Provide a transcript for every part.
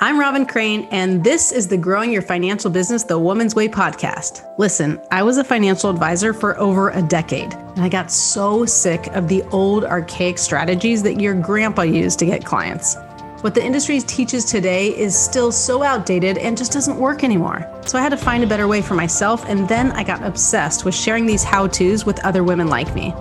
I'm Robyn Crane, and this is the Growing Your Financial Business the Woman's Way podcast. Listen, I was a financial advisor for over a decade, and I got so sick of the old archaic strategies that your grandpa used to get clients. What the industry teaches today is still so outdated and just doesn't work anymore. So I had to find a better way for myself, and then I got obsessed with sharing these how-tos with other women like me.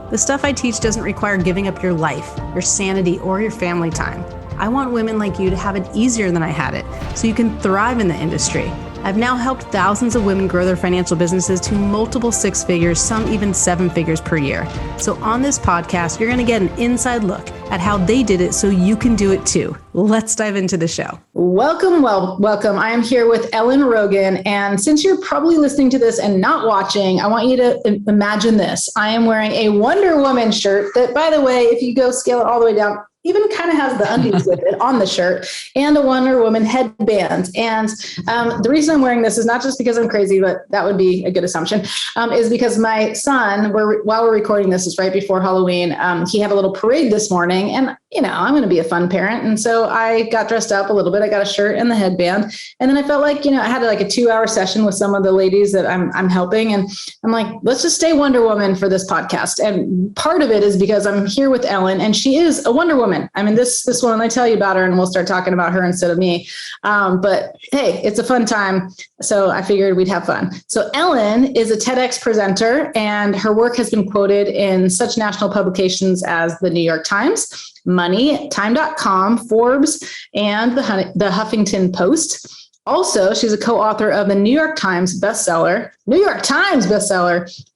The stuff I teach doesn't require giving up your life, your sanity, or your family time. I want women like you to have it easier than I had it, so you can thrive in the industry. I've now helped thousands of women grow their financial businesses to multiple six figures, some even seven figures per year. So on this podcast, you're going to get an inside look at how they did it so you can do it too. Let's dive into the show. Welcome. I am here with Ellen Rogin. And since you're probably listening to this and not watching, I want you to imagine this. I am wearing a Wonder Woman shirt that, by the way, if you go scale it all the way down, even kind of has the undies with it on the shirt, and a Wonder Woman headband. And the reason I'm wearing this is not just because I'm crazy, but that would be a good assumption, is because my son, while we're recording this, is right before Halloween. He had a little parade this morning, and I'm going to be a fun parent. And so I got dressed up a little bit. I got a shirt and the headband. And then I felt like, I had like a 2-hour session with some of the ladies that I'm helping. And I'm like, let's just stay Wonder Woman for this podcast. And part of it is because I'm here with Ellen, and she is a Wonder Woman. I mean, this woman, I tell you about her and we'll start talking about her instead of me. But hey, it's a fun time. So I figured we'd have fun. So Ellen is a TEDx presenter, and her work has been quoted in such national publications as the New York Times, Money, Time.com, Forbes, and the Huffington Post. Also, she's a co-author of the New York Times bestseller,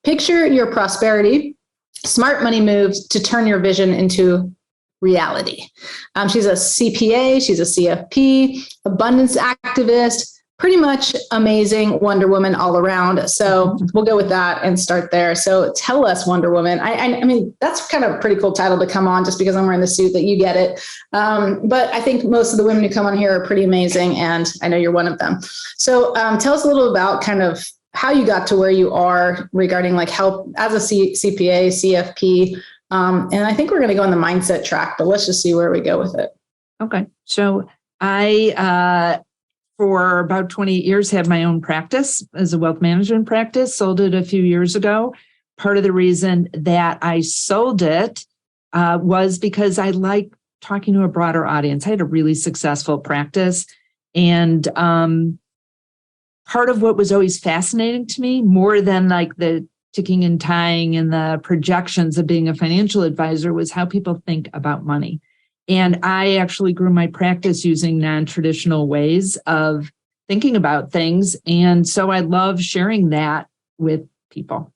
Picture Your Prosperity, Smart Money Moves to Turn Your Vision into Reality. She's a CPA, she's a CFP, abundance activist, pretty much amazing Wonder Woman all around. So we'll go with that and start there. So tell us, Wonder Woman. I mean, that's kind of a pretty cool title to come on just because I'm wearing the suit that you get it. But I think most of the women who come on here are pretty amazing, and I know you're one of them. So tell us a little about kind of how you got to where you are regarding like help as a CPA, CFP. And I think we're going to go on the mindset track, but let's just see where we go with it. Okay. So I, for about 28 years, had my own practice as a wealth management practice, sold it a few years ago. Part of the reason that I sold it was because I like talking to a broader audience. I had a really successful practice. And part of what was always fascinating to me, more than like the ticking and tying and the projections of being a financial advisor, was how people think about money. And I actually grew my practice using non-traditional ways of thinking about things. And so I love sharing that with people.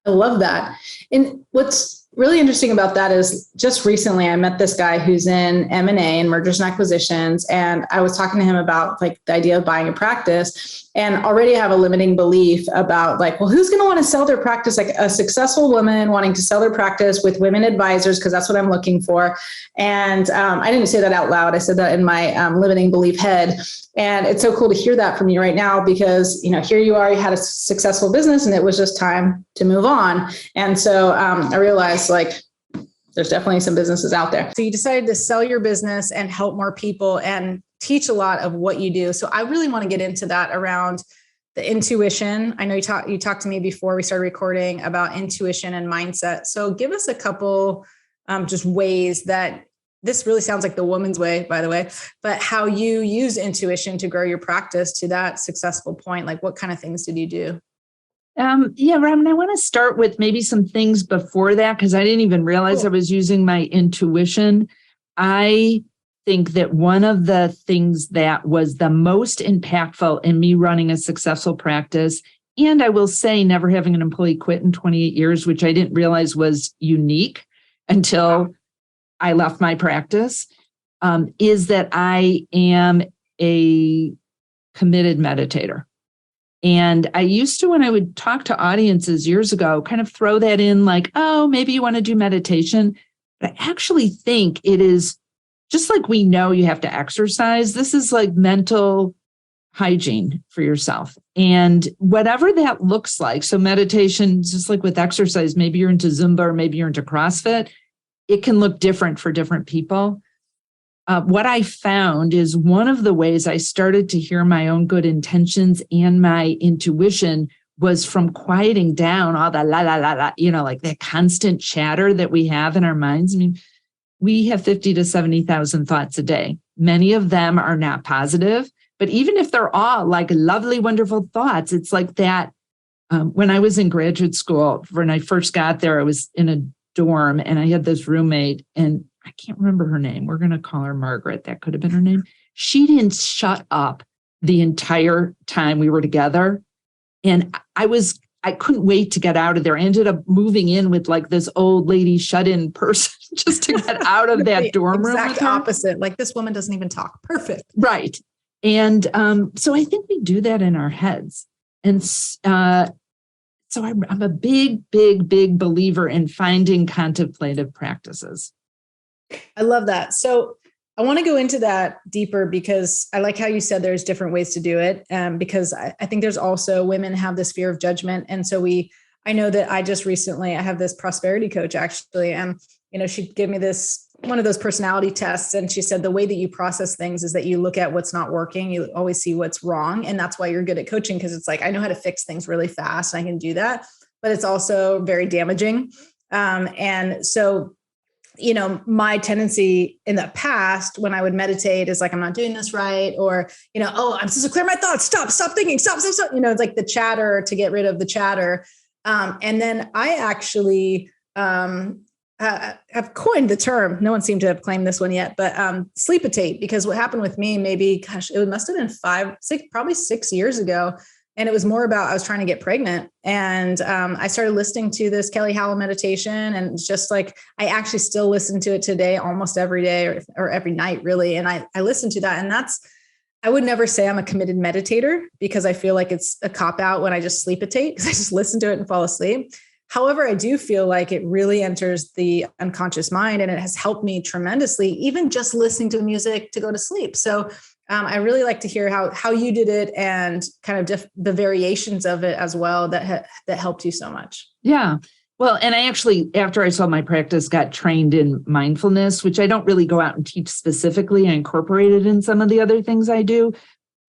I love that. And what's really interesting about that is just recently I met this guy who's in M&A and mergers and acquisitions. And I was talking to him about like the idea of buying a practice, and already have a limiting belief about like, well, who's going to want to sell their practice? Like a successful woman wanting to sell their practice with women advisors, because that's what I'm looking for. And I didn't say that out loud. I said that in my limiting belief head. And it's so cool to hear that from you right now, because, here you are, you had a successful business and it was just time to move on. And so I realized like, there's definitely some businesses out there. So you decided to sell your business and help more people and teach a lot of what you do. So I really want to get into that around the intuition. I know you talked to me before we started recording about intuition and mindset. So give us a couple just ways that this really sounds like the woman's way, by the way, but how you use intuition to grow your practice to that successful point. Like what kind of things did you do? Robyn, I want to start with maybe some things before that, because I didn't even realize I was using my intuition. I think that one of the things that was the most impactful in me running a successful practice, and I will say never having an employee quit in 28 years, which I didn't realize was unique until I left my practice, is that I am a committed meditator. And I used to, when I would talk to audiences years ago, kind of throw that in like, oh, maybe you want to do meditation. But I actually think it is just like we know you have to exercise. This is like mental hygiene for yourself. And whatever that looks like. So meditation, just like with exercise, maybe you're into Zumba or maybe you're into CrossFit. It can look different for different people. what I found is one of the ways I started to hear my own good intentions and my intuition was from quieting down all the la, la, la, la, like that constant chatter that we have in our minds. I mean, we have 50 to 70,000 thoughts a day. Many of them are not positive, but even if they're all like lovely, wonderful thoughts, it's like that. When I was in graduate school, when I first got there, I was in a dorm and I had this roommate, and I can't remember her name. We're going to call her Margaret. That could have been her name. She didn't shut up the entire time we were together. And I couldn't wait to get out of there. I ended up moving in with like this old lady shut-in person just to get out of that dorm room. Exact opposite. Like, this woman doesn't even talk. Perfect. Right. And so I think we do that in our heads. And so I'm a big, big, big believer in finding contemplative practices. I love that. So I want to go into that deeper because I like how you said there's different ways to do it. Because I think there's also women have this fear of judgment. And so I know that I have this prosperity coach actually. And, she gave me one of those personality tests. And she said, the way that you process things is that you look at what's not working. You always see what's wrong. And that's why you're good at coaching. Because it's like, I know how to fix things really fast. And I can do that, but it's also very damaging. And so, my tendency in the past when I would meditate is like, I'm not doing this right. Or, I'm supposed to clear my thoughts. Stop thinking, stop. It's like the chatter, to get rid of the chatter. And then I actually have coined the term. No one seemed to have claimed this one yet, but sleepitate, because what happened with me, it must have been probably 6 years ago. And it was more about, I was trying to get pregnant, and I started listening to this Kelly Howell meditation, and it's just like, I actually still listen to it today, almost every day or every night really. And I listen to that. And I would never say I'm a committed meditator, because I feel like it's a cop out when I just sleepitate, because I just listen to it and fall asleep. However, I do feel like it really enters the unconscious mind, and it has helped me tremendously, even just listening to music to go to sleep. So I really like to hear how you did it, and kind of the variations of it as well that helped you so much. Yeah. Well, and I actually, after I saw my practice, got trained in mindfulness, which I don't really go out and teach specifically. I incorporate it in some of the other things I do.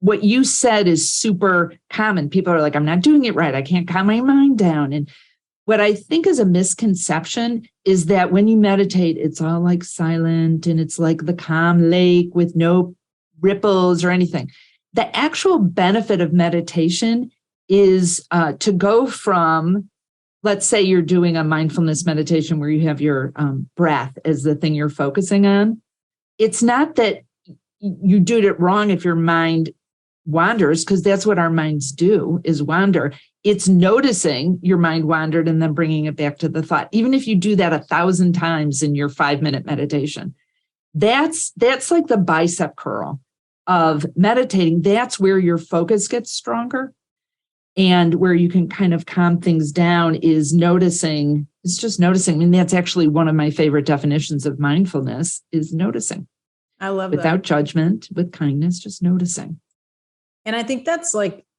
What you said is super common. People are like, I'm not doing it right. I can't calm my mind down. And what I think is a misconception is that when you meditate, it's all like silent, and it's like the calm lake with no ripples or anything. The actual benefit of meditation is to go from, let's say you're doing a mindfulness meditation where you have your breath as the thing you're focusing on. It's not that you did it wrong if your mind wanders, because that's what our minds do, is wander. It's noticing your mind wandered and then bringing it back to the thought. Even if you do that 1,000 times in your 5-minute meditation, that's like the bicep curl of meditating. That's where your focus gets stronger, and where you can kind of calm things down is noticing. It's just noticing. I mean, that's actually one of my favorite definitions of mindfulness, is noticing. I love without that. judgment, with kindness, just noticing. And I think that's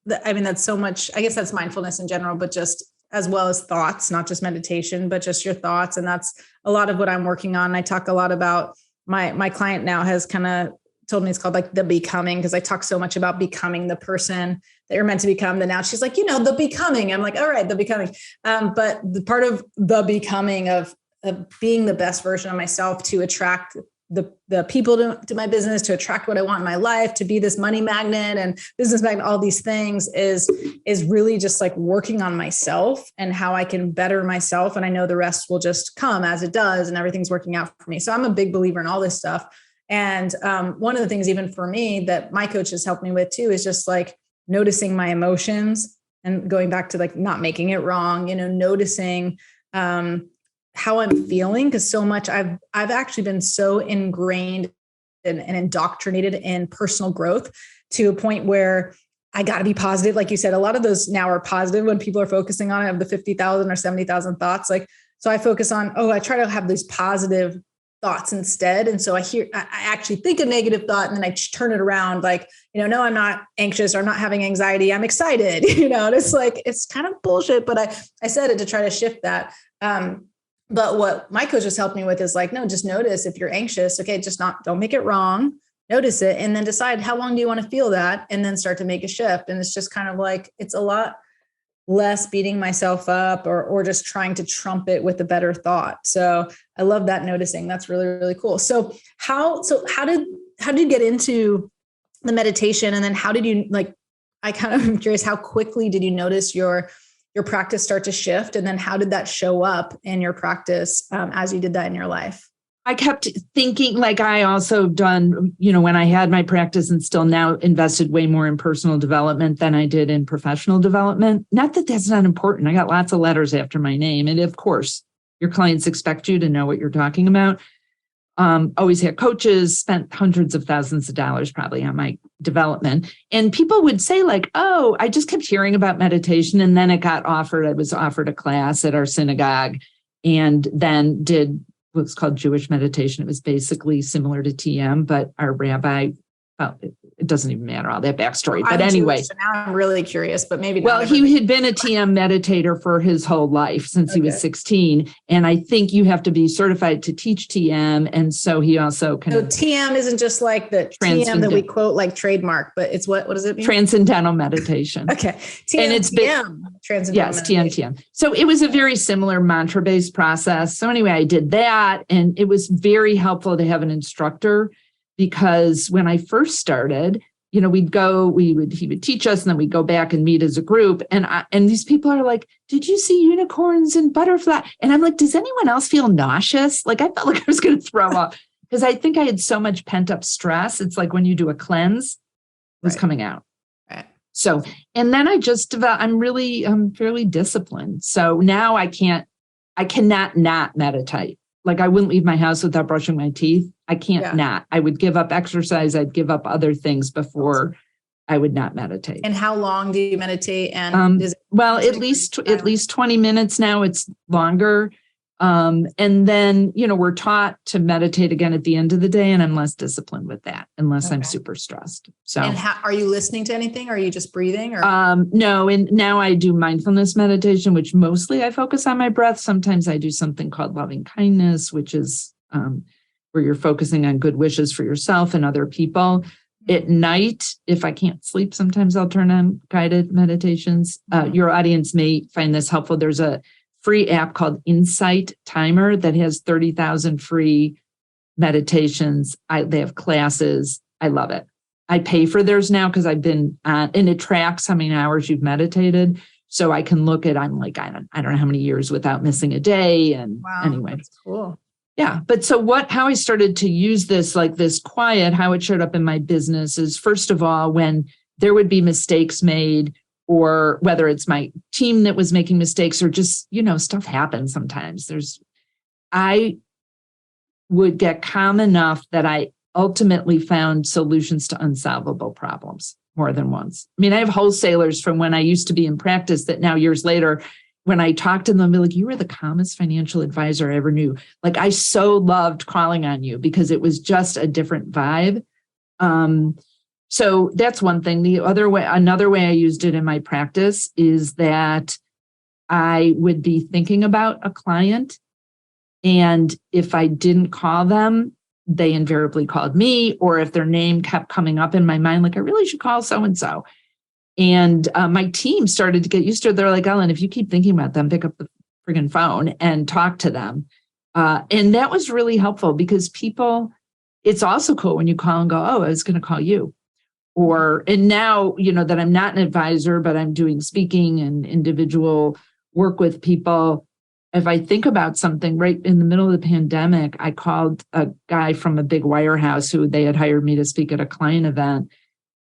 that's so much, I guess that's mindfulness in general, but just as well as thoughts, not just meditation, but just your thoughts. And that's a lot of what I'm working on. I talk a lot about my client now has kind of told me it's called like the becoming, because I talk so much about becoming the person that you're meant to become. Then now she's like, the becoming. I'm like, all right, the becoming. But the part of the becoming of being the best version of myself to attract the people to my business, to attract what I want in my life, to be this money magnet and business magnet, all these things is really just like working on myself and how I can better myself. And I know the rest will just come as it does, and everything's working out for me. So I'm a big believer in all this stuff. And one of the things, even for me, that my coach has helped me with too, is just like noticing my emotions and going back to like not making it wrong, noticing how I'm feeling. Because so much I've actually been so ingrained and indoctrinated in personal growth to a point where I got to be positive. Like you said, a lot of those now are positive when people are focusing on it, of the 50,000 or 70,000 thoughts. Like, so I focus on, I try to have these positive thoughts instead. And so I actually think a negative thought, and then I turn it around. Like, no, I'm not anxious, or I'm not having anxiety. I'm excited, and it's like, it's kind of bullshit, but I said it to try to shift that. But what my coach has helped me with is like, no, just notice if you're anxious. Okay, don't make it wrong. Notice it and then decide how long do you want to feel that, and then start to make a shift. And it's just kind of like, it's a lot less beating myself up or just trying to trump it with a better thought. So I love that noticing. That's really, really cool. So how did you get into the meditation? And then how did you, like, I kind of am curious, how quickly did you notice your practice start to shift? And then how did that show up in your practice as you did that in your life? I kept thinking, like, I also done, when I had my practice and still now invested way more in personal development than I did in professional development. Not that that's not important. I got lots of letters after my name. And of course, your clients expect you to know what you're talking about. Always had coaches, spent hundreds of thousands of dollars probably on my development. And people would say like, oh, I just kept hearing about meditation. And then I was offered a class at our synagogue, and then did what's called Jewish meditation. It was basically similar to TM, but our rabbi, it doesn't even matter all that backstory. But anyway, Jewish, so now I'm really curious, but maybe. Well, he had been a TM meditator for his whole life since he was 16. And I think you have to be certified to teach TM. And so he also So TM isn't just like the TM that we quote like trademark, but it's what does it mean? Transcendental meditation. Okay. TM, and it's TM. Transcendental meditation. TM. So it was a very similar mantra-based process. So anyway, I did that, and it was very helpful to have an instructor, because when I first started, he would teach us, and then we'd go back and meet as a group. And these people are like, did you see unicorns and butterfly? And I'm like, does anyone else feel nauseous? Like, I felt like I was going to throw up, because I think I had so much pent up stress. It's like when you do a cleanse, it was coming out. Right. So, and then I just developed, I'm fairly disciplined. So now I cannot not meditate. Like, I wouldn't leave my house without brushing my teeth. I can't not. I would give up exercise. I'd give up other things before I would not meditate. And how long do you meditate? And at least 20 minutes now. It's longer. And then, we're taught to meditate again at the end of the day, and I'm less disciplined with that unless I'm super stressed. So, and are you listening to anything? Or are you just breathing? Or no. And now I do mindfulness meditation, which mostly I focus on my breath. Sometimes I do something called loving kindness, which is where you're focusing on good wishes for yourself and other people. At night, if I can't sleep, sometimes I'll turn on guided meditations. Your audience may find this helpful. There's a free app called Insight Timer that has 30,000 free meditations. They have classes. I love it. I pay for theirs now because I've been on, and it tracks how many hours you've meditated. So I can look at, I don't know how many years without missing a day. And anyway, that's cool. Yeah. But so how I started to use this, like this quiet, how it showed up in my business is, first of all, when there would be mistakes made, or whether it's my team that was making mistakes, or just, stuff happens sometimes. I would get calm enough that I ultimately found solutions to unsolvable problems more than once. I mean, I have wholesalers from when I used to be in practice that now, years later, when I talk to them, I'll be like, you were the calmest financial advisor I ever knew. Like, I so loved calling on you because it was just a different vibe. So that's one thing. Another way I used it in my practice is that I would be thinking about a client, and if I didn't call them, they invariably called me, or if their name kept coming up in my mind, like, I really should call so-and-so. And my team started to get used to it. They're like, Ellen, if you keep thinking about them, pick up the friggin' phone and talk to them. And that was really helpful, because it's also cool when you call and go, oh, I was going to call you. And now, that I'm not an advisor, but I'm doing speaking and individual work with people. If I think about something right in the middle of the pandemic, I called a guy from a big wirehouse who they had hired me to speak at a client event.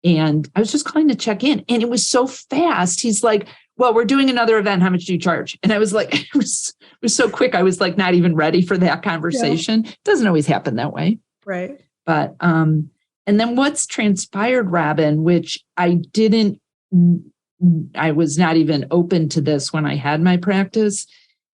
And I was just calling to check in. And it was so fast. He's like, well, we're doing another event. How much do you charge? And I was like, it was so quick. I was like, not even ready for that conversation. Yeah. It doesn't always happen that way. Right. But, and then what's transpired, Robyn, which I was not even open to this when I had my practice,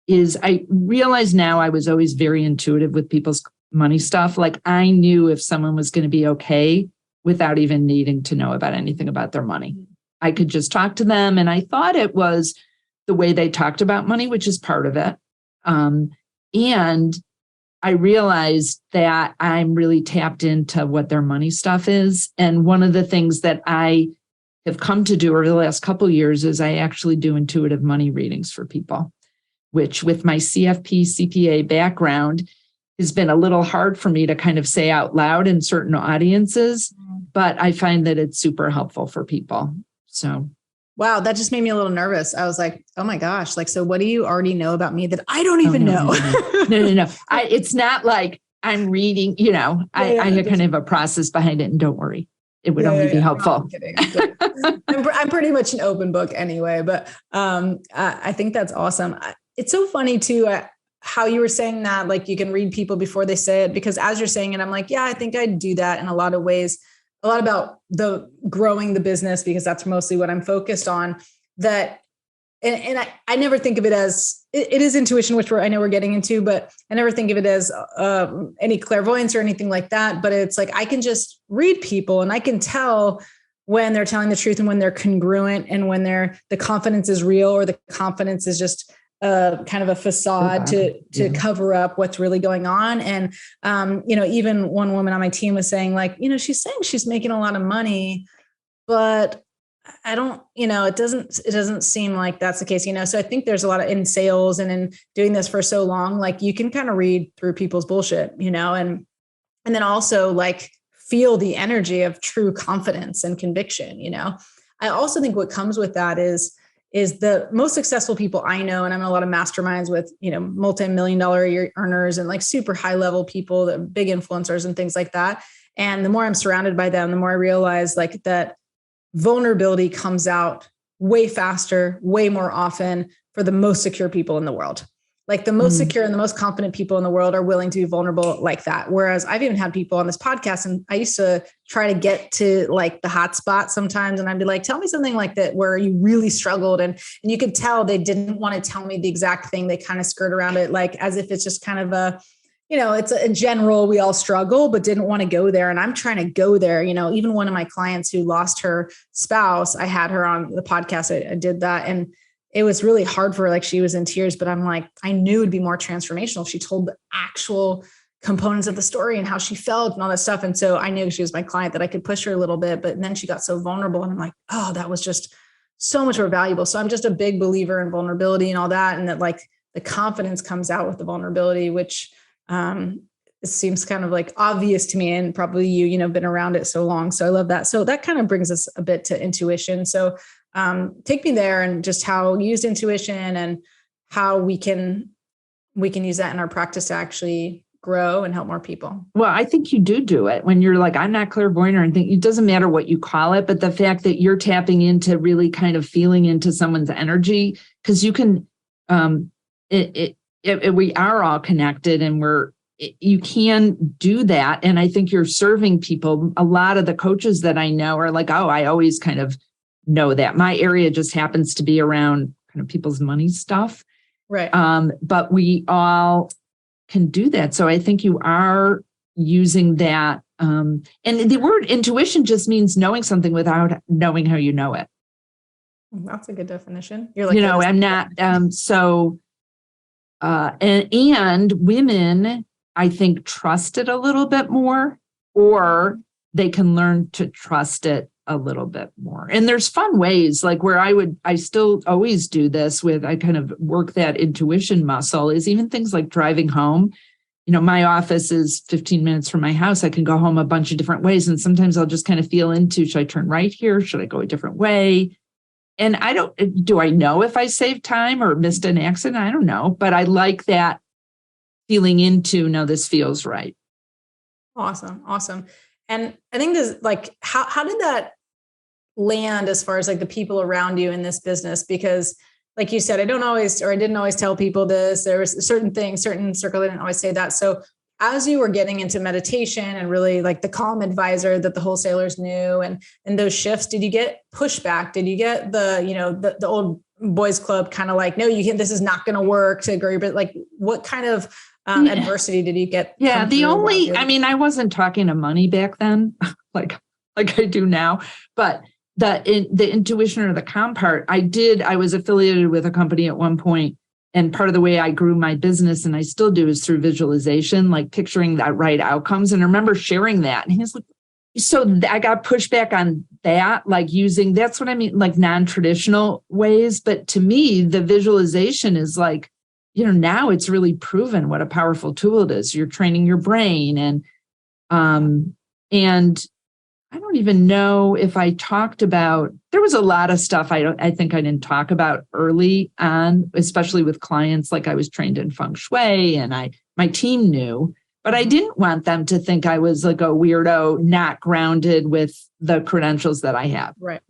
is I realize now I was always very intuitive with people's money stuff. Like, I knew if someone was going to be okay without even needing to know about anything about their money. I could just talk to them. And I thought it was the way they talked about money, which is part of it. And I realized that I'm really tapped into what their money stuff is. And one of the things that I have come to do over the last couple of years is I actually do intuitive money readings for people, which with my CFP, CPA background has been a little hard for me to kind of say out loud in certain audiences, but I find that it's super helpful for people. So. Wow, that just made me a little nervous. I was like, oh my gosh, like, so what do you already know about me that I don't even know? No. It's not like I'm reading, I kind of have a process behind it, and don't worry, it would only be helpful. No, I'm kidding. I'm pretty much an open book anyway, but I think that's awesome. It's so funny too, how you were saying that, like you can read people before they say it, because as you're saying it, I'm like, yeah, I think I do that in a lot of ways. A lot about the growing the business, because that's mostly what I'm focused on. That, and I never think of it as, it is intuition, which I know we're getting into, but I never think of it as any clairvoyance or anything like that. But it's like, I can just read people and I can tell when they're telling the truth and when they're congruent and when the confidence is real, or the confidence is just kind of a facade to cover up what's really going on. And, even one woman on my team was saying like, she's saying she's making a lot of money, but I don't, it doesn't seem like that's the case, So I think there's a lot of in sales and in doing this for so long, like you can kind of read through people's bullshit, and then also like feel the energy of true confidence and conviction, I also think what comes with that is the most successful people I know, and I'm in a lot of masterminds with, multi-million-dollar a year earners and like super high level people, that big influencers and things like that. And the more I'm surrounded by them, the more I realize like that vulnerability comes out way faster, way more often for the most secure people in the world. Like the most secure and the most confident people in the world are willing to be vulnerable like that. Whereas I've even had people on this podcast, and I used to try to get to like the hot spot sometimes. And I'd be like, tell me something like that where you really struggled. And you could tell they didn't want to tell me the exact thing. They kind of skirt around it, like as if it's just kind of a, it's a general, we all struggle, but didn't want to go there. And I'm trying to go there. Even one of my clients who lost her spouse, I had her on the podcast. I did that. And it was really hard for her. Like she was in tears, but I'm like, I knew it'd be more transformational. She told the actual components of the story and how she felt and all that stuff. And so I knew she was my client, that I could push her a little bit, but then she got so vulnerable and I'm like, oh, that was just so much more valuable. So I'm just a big believer in vulnerability and all that. And that like the confidence comes out with the vulnerability, which it seems kind of like obvious to me, and probably been around it so long. So I love that. So that kind of brings us a bit to intuition. So take me there, and just how you use intuition and how we can use that in our practice to actually grow and help more people. Well, I think you do it when you're like, I'm not clairvoyant or anything. It doesn't matter what you call it, but the fact that you're tapping into really kind of feeling into someone's energy, because you can, we are all connected, and you can do that. And I think you're serving people. A lot of the coaches that I know are like, oh, I always kind of know that my area just happens to be around kind of people's money stuff. Right. But we all can do that. So I think you are using that. And the word intuition just means knowing something without knowing how you know it. That's a good definition. You're like, I'm not, and women, I think, trust it a little bit more, or they can learn to trust it a little bit more. And there's fun ways, like where I still always do this with, I kind of work that intuition muscle, is even things like driving home. My office is 15 minutes from my house. I can go home a bunch of different ways. And sometimes I'll just kind of feel into, should I turn right here? Should I go a different way? And do I know if I saved time or missed an accident? I don't know, but I like that feeling into, no, this feels right. Awesome. And I think this, like, how did that land as far as like the people around you in this business? Because like you said, I didn't always tell people this. There was certain circle, I didn't always say that. So as you were getting into meditation and really like the calm advisor that the wholesalers knew and those shifts, did you get pushback? Did you get the old boys club kind of like, no, this is not going to work to agree, but like what kind of adversity did you get? Yeah. I wasn't talking to money back then, like I do now, but the intuition or the calm part, I was affiliated with a company at one point, And part of the way I grew my business, and I still do, is through visualization, like picturing that right outcomes. And I remember sharing that. And he was like, so I got pushback on that, like using, that's what I mean, like non-traditional ways. But to me, the visualization is like, now it's really proven what a powerful tool it is. You're training your brain. And I don't even know if I talked about, there was a lot of stuff I think I didn't talk about early on, especially with clients. Like I was trained in feng shui and my team knew, but I didn't want them to think I was like a weirdo, not grounded with the credentials that I have. Right.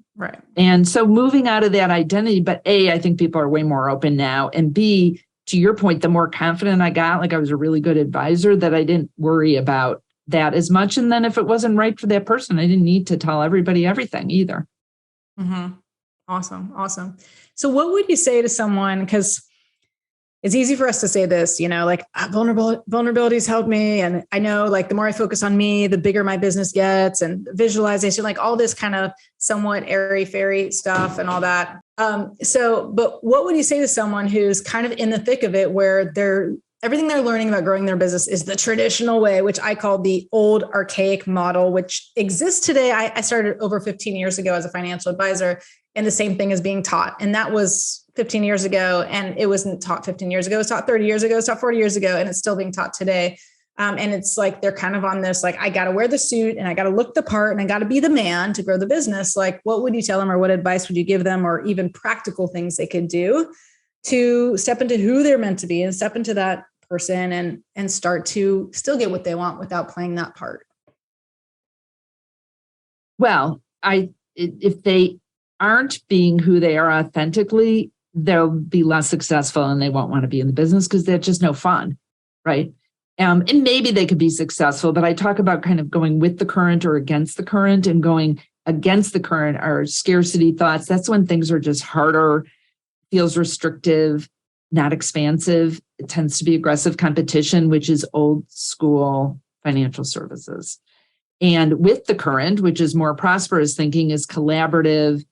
And so moving out of that identity, but A, I think people are way more open now. And B, to your point, the more confident I got, like I was a really good advisor, that I didn't worry about that as much. And then if it wasn't right for that person, I didn't need to tell everybody everything either. Mm-hmm. Awesome. So what would you say to someone, because it's easy for us to say this, like vulnerabilities help me. And I know like the more I focus on me, the bigger my business gets, and visualization, like all this kind of somewhat airy fairy stuff and all that. But what would you say to someone who's kind of in the thick of it, where everything they're learning about growing their business is the traditional way, which I call the old archaic model, which exists today. I started over 15 years ago as a financial advisor, and the same thing is being taught. And that was 15 years ago. And it wasn't taught 15 years ago. It was taught 30 years ago. It was taught 40 years ago. And it's still being taught today. And it's like, they're kind of on this, like, I got to wear the suit and I got to look the part and I got to be the man to grow the business. Like, what would you tell them, or what advice would you give them, or even practical things they could do to step into who they're meant to be and step into that person and start to still get what they want without playing that part? Well, if they aren't being who they are authentically, they'll be less successful and they won't want to be in the business because they're just no fun, right? And maybe they could be successful, but I talk about kind of going with the current or against the current, and going against the current are scarcity thoughts. That's when things are just harder, feels restrictive, not expansive. It tends to be aggressive competition, which is old school financial services. And with the current, which is more prosperous thinking, is collaborative,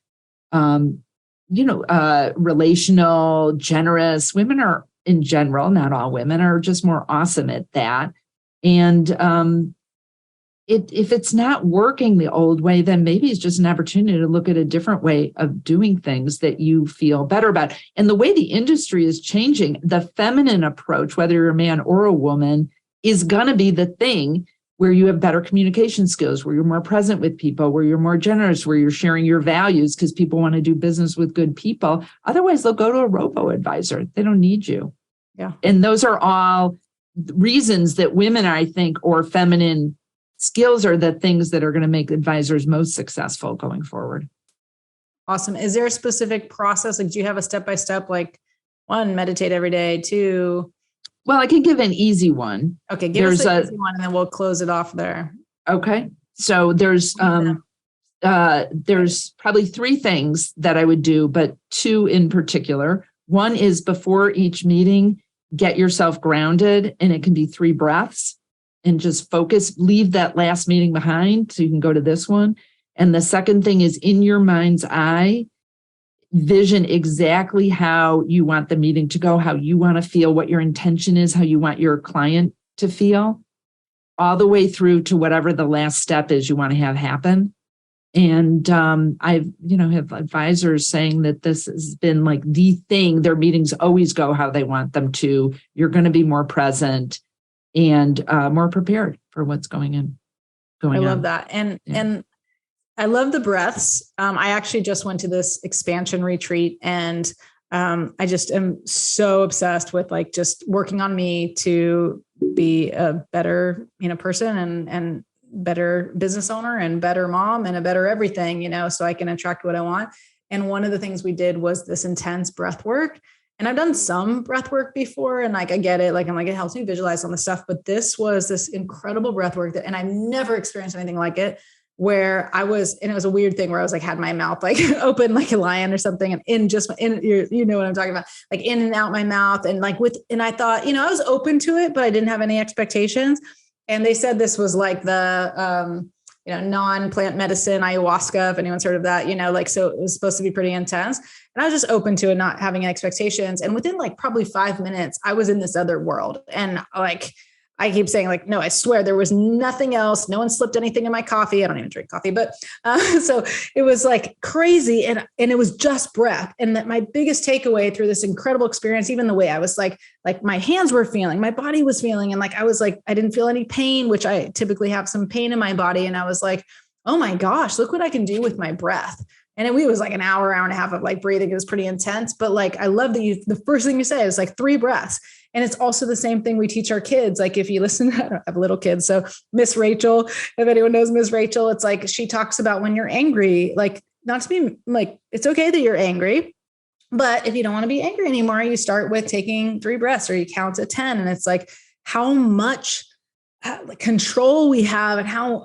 relational, generous. Women are, in general, not all women, are just more awesome at that. And if it's not working the old way, then maybe it's just an opportunity to look at a different way of doing things that you feel better about. And the way the industry is changing, the feminine approach, whether you're a man or a woman, is going to be the thing where you have better communication skills, where you're more present with people, where you're more generous, where you're sharing your values, because people want to do business with good people. Otherwise, they'll go to a robo-advisor. They don't need you. Yeah. And those are all reasons that women, I think, or feminine skills are the things that are going to make advisors most successful going forward. Awesome. Is there a specific process? Like, do you have a step-by-step, like, 1, meditate every day, 2? Well, I can give an easy one. Okay, give us an easy one, and then we'll close it off there. Okay. So there's probably 3 things that I would do, but 2 in particular. One is before each meeting, get yourself grounded, and it can be 3 breaths, and just focus, leave that last meeting behind so you can go to this one. And the second thing is, in your mind's eye, vision exactly how you want the meeting to go, how you want to feel, what your intention is, how you want your client to feel, all the way through to whatever the last step is you want to have happen. And I've, have advisors saying that this has been like the thing. Their meetings always go how they want them to. You're going to be more present and more prepared for what's going on. I love that. And I love the breaths. I actually just went to this expansion retreat, and I just am so obsessed with like just working on me to be a better, person and better business owner and better mom and a better everything, so I can attract what I want. And one of the things we did was this intense breath work. And I've done some breath work before, and like, I get it. Like, I'm like, it helps me visualize all this stuff, but this was this incredible breath work and I've never experienced anything like it, where it was a weird thing where I was like, had my mouth like open like a lion or something, and in you know what I'm talking about, like in and out my mouth, and like and I thought, I was open to it, but I didn't have any expectations. And they said this was like the non-plant medicine, ayahuasca, if anyone's heard of that, so it was supposed to be pretty intense. And I was just open to it, not having expectations. And within like probably 5 minutes, I was in this other world. And like, I keep saying like, no, I swear there was nothing else. No one slipped anything in my coffee. I don't even drink coffee, but so it was like crazy. And it was just breath. And that my biggest takeaway through this incredible experience, even the way I was like my hands were feeling, my body was feeling. And like, I was like, I didn't feel any pain, which I typically have some pain in my body. And I was like, oh my gosh, look what I can do with my breath. And it was like an hour and a half of like breathing. It was pretty intense, but like, I love that the first thing you say is like 3 breaths. And it's also the same thing we teach our kids. Like if you listen, I don't have little kids. So Miss Rachel, if anyone knows Miss Rachel, it's like, she talks about when you're angry, like not to be like, it's okay that you're angry, but if you don't want to be angry anymore, you start with taking 3 breaths or you count to 10. And it's like how much control we have and how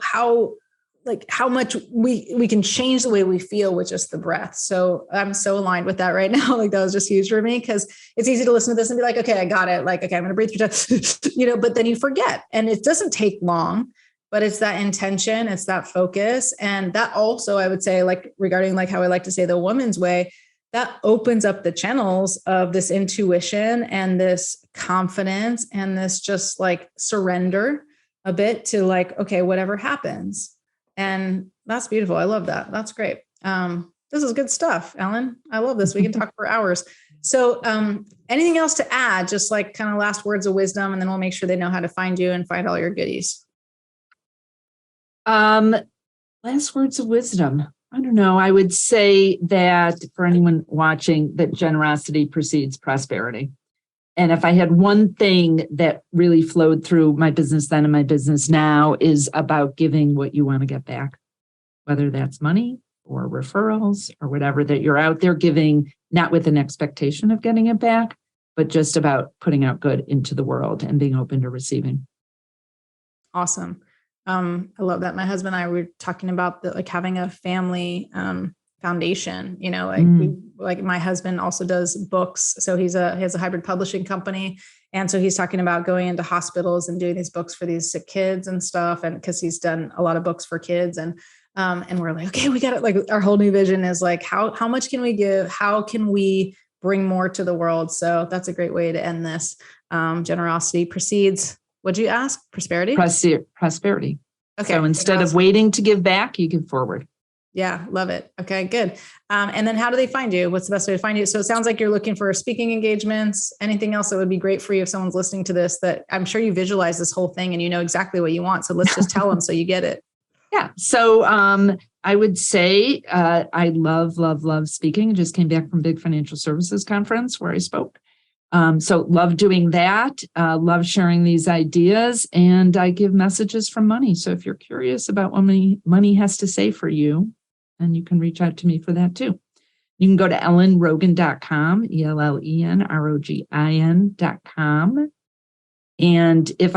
much we can change the way we feel with just the breath. So I'm so aligned with that right now. Like that was just huge for me because it's easy to listen to this and be like, okay, I got it. Like, okay, I'm going to breathe through, but then you forget and it doesn't take long, but it's that intention, it's that focus. And that also, I would say like regarding like how I like to say the woman's way, that opens up the channels of this intuition and this confidence and this just like surrender a bit to like, okay, whatever happens. And that's beautiful. I love that. That's great. This is good stuff, Ellen. I love this. We can talk for hours. So anything else to add? Just like kind of last words of wisdom, and then we'll make sure they know how to find you and find all your goodies. Last words of wisdom. I don't know. I would say that for anyone watching, that generosity precedes prosperity. And if I had one thing that really flowed through my business then and my business now is about giving what you want to get back, whether that's money or referrals or whatever, that you're out there giving, not with an expectation of getting it back, but just about putting out good into the world and being open to receiving. Awesome. I love that. My husband and I were talking about like having a family foundation, like my husband also does books. So he has a hybrid publishing company. And so he's talking about going into hospitals and doing these books for these sick kids and stuff. And cause he's done a lot of books for kids and we're like, okay, we got it. Like our whole new vision is like, how much can we give? How can we bring more to the world? So that's a great way to end this. Generosity precedes, what'd you ask? Prosperity? Prosperity. Okay. So instead of waiting to give back, you give forward. Yeah. Love it. Okay, good. And then how do they find you? What's the best way to find you? So it sounds like you're looking for speaking engagements, anything else that would be great for you if someone's listening to this, that I'm sure you visualize this whole thing and you know exactly what you want. So let's just tell them so you get it. Yeah. So I would say I love speaking. I just came back from Big Financial Services Conference where I spoke. So love doing that, love sharing these ideas, and I give messages from money. So if you're curious about what money has to say for you, and you can reach out to me for that too. You can go to ellenrogin.com, ELLENROGIN.com. And if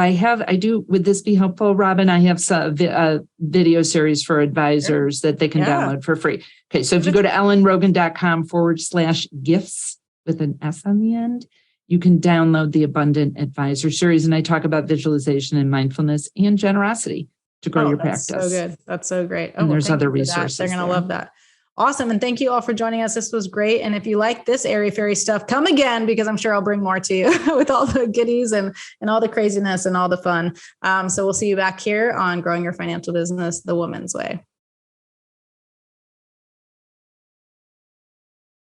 would this be helpful, Robyn? I have a video series for advisors that they can download for free. Okay. So if you go to ellenrogin.com/gifts with an S on the end, you can download the Abundant Advisor series. And I talk about visualization and mindfulness and generosity to grow your practice. So good. That's so great. And there's other resources. They're going to love that. Awesome. And thank you all for joining us. This was great. And if you like this airy fairy stuff, come again, because I'm sure I'll bring more to you with all the goodies and all the craziness and all the fun. So we'll see you back here on Growing Your Financial Business the Woman's Way.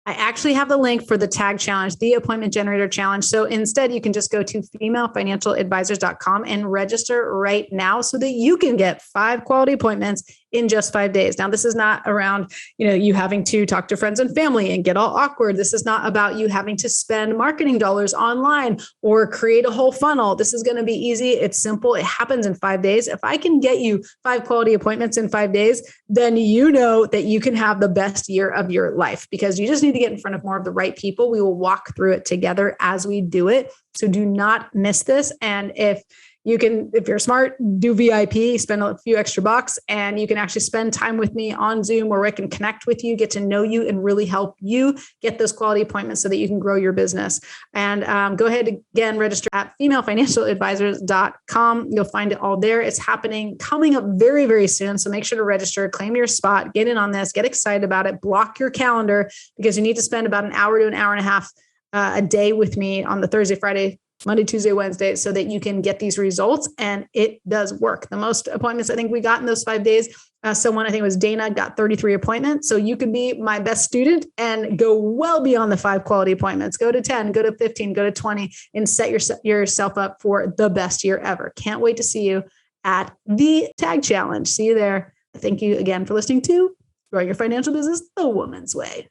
I actually have the link for the tag challenge, the appointment generator challenge. So instead, you can just go to femalefinancialadvisors.com and register right now so that you can get 5 quality appointments in just 5 days. Now, this is not around, you having to talk to friends and family and get all awkward. This is not about you having to spend marketing dollars online or create a whole funnel. This is going to be easy. It's simple. It happens in 5 days. If I can get you 5 quality appointments in 5 days, then you know that you can have the best year of your life, because you just need to get in front of more of the right people. We will walk through it together as we do it. So do not miss this. And if You can, if you're smart, do VIP, spend a few extra bucks, and you can actually spend time with me on Zoom where I can connect with you, get to know you, and really help you get those quality appointments so that you can grow your business. And go ahead again, register at femalefinancialadvisors.com. You'll find it all there. It's happening, coming up very, very soon. So make sure to register, claim your spot, get in on this, get excited about it, block your calendar, because you need to spend about an hour to an hour and a half a day with me on the Thursday, Friday, Monday, Tuesday, Wednesday, so that you can get these results. And it does work. The most appointments I think we got in those 5 days, someone, I think it was Dana, got 33 appointments. So you could be my best student and go well beyond the 5 quality appointments. Go to 10, go to 15, go to 20, and set yourself up for the best year ever. Can't wait to see you at the Tag Challenge. See you there. Thank you again for listening to Growing Your Financial Business the Woman's Way.